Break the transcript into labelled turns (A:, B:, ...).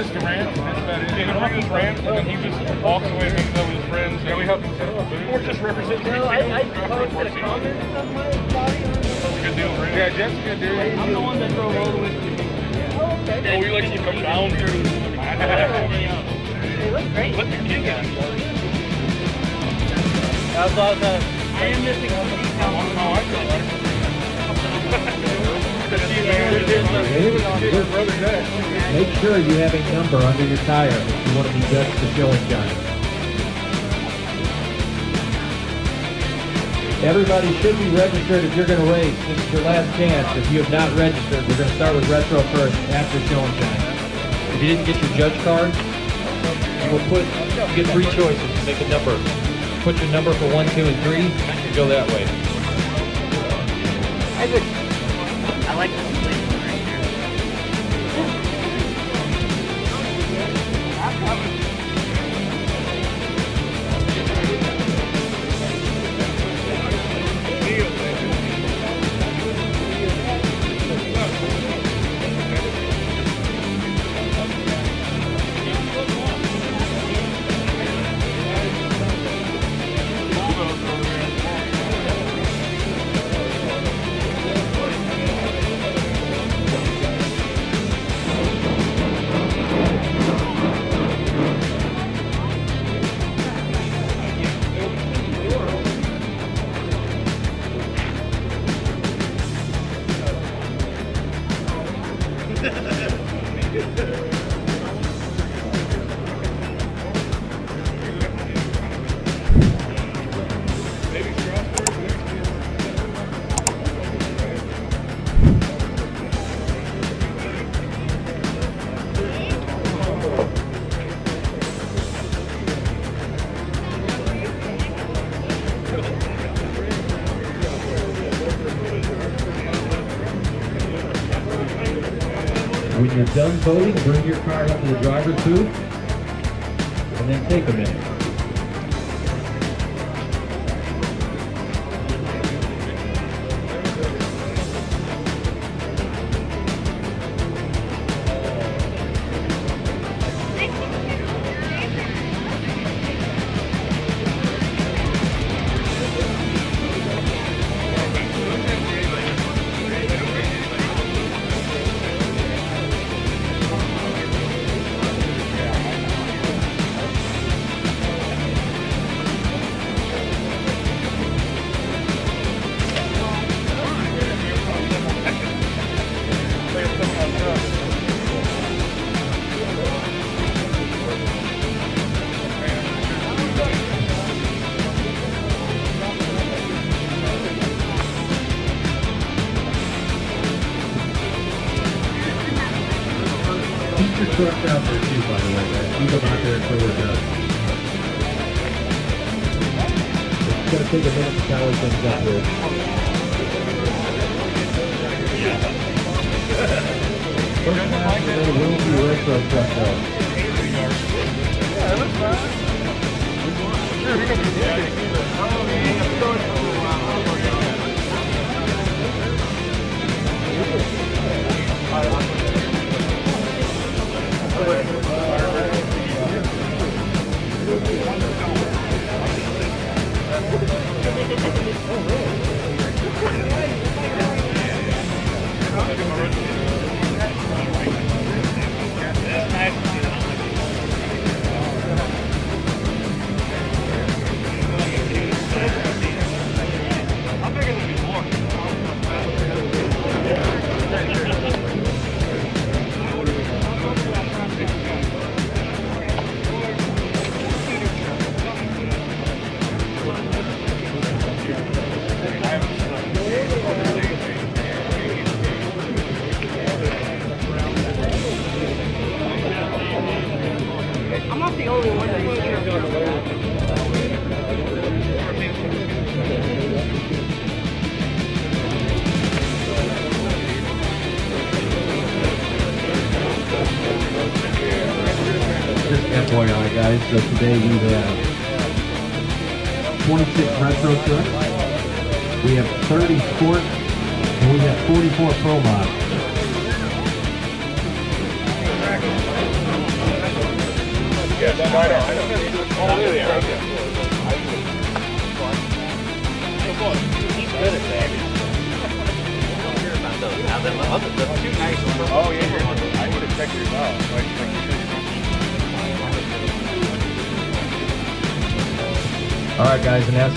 A: just the rant. That's about it. He drops his rant, and then he just walks away and hangs out with his friends. Yeah, we help him set up a booth. Or just represents
B: No, I posted a comment on my body.
A: That's a good deal, right?
C: Yeah, Jeff's a good dude.
B: I'm the one that drove all the way to the Oh, okay.
A: Oh, we like to come down here.
B: They look great.
A: Let the kid out.
B: That's awesome. I am missing some details.
A: Oh, I feel right.
D: Make sure you have a number under your tire if you want to be judged for showing shine. Everybody should be registered if you're going to race. This is your last chance. If you have not registered, we're going to start with retro first after show and shine. If you didn't get your judge card, you get 3 choices to make a number. Put your number for 1, 2, and 3, and go that way.
B: I like this place right here.
D: When you're done voting, bring your card up to the driver's booth, and then take a minute. Keep your truck out there too, by the way, guys. Keep them out there until we're done. It's going to take a minute to tally things up here. First class, there will be retro truck though.
A: Yeah, it looks fine. Sure, we can do that. I'm not the only one that's
D: Just FYI guys, so today we have 26 retro trucks, we have 30 sport, and we have 44 pro mods.
A: Yes, I know. Oh, really?
B: He's good at that. Now then the other, the two nice ones.
A: Oh, yeah. I need to check yours out.
D: All right, guys, and that's